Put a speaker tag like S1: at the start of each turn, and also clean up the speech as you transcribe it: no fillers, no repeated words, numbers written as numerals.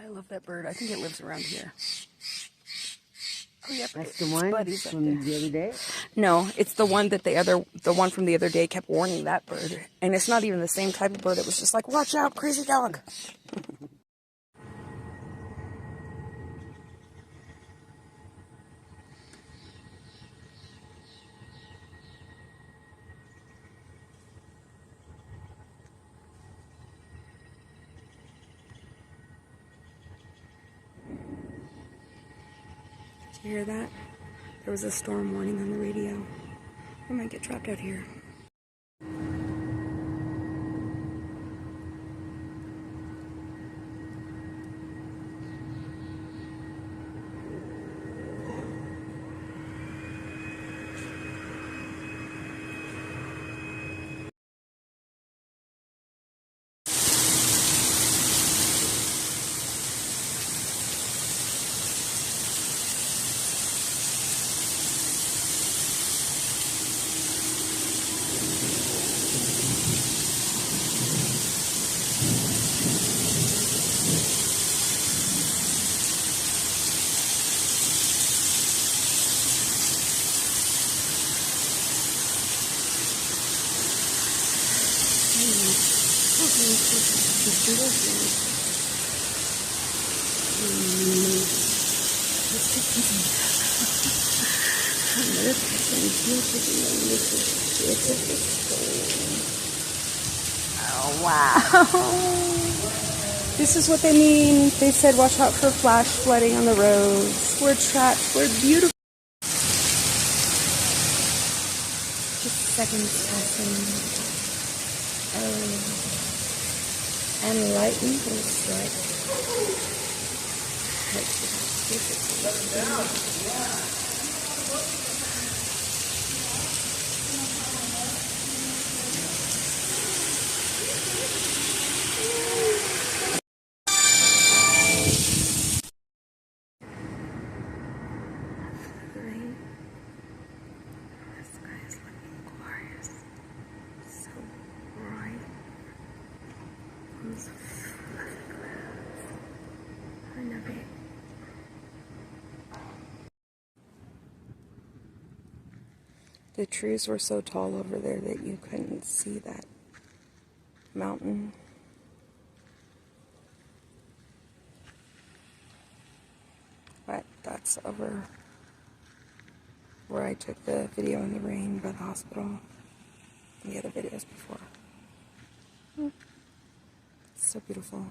S1: love that bird. I think it lives around here. Oh, yep.
S2: That's the one from the other day?
S1: No, it's the one that the one from the other day kept warning that bird. And it's not even the same type of bird. It was just like, watch out, crazy dog. Did you hear that? There was a storm warning on the radio. I might get trapped out here. Oh, wow. This is what they mean. They said watch out for flash flooding on the roads. We're trapped. We're beautiful. Just seconds passing. And lightning will strike. The trees were so tall over there that you couldn't see that mountain. But that's over where I took the video in the rain by the hospital and the other videos before. It's so beautiful.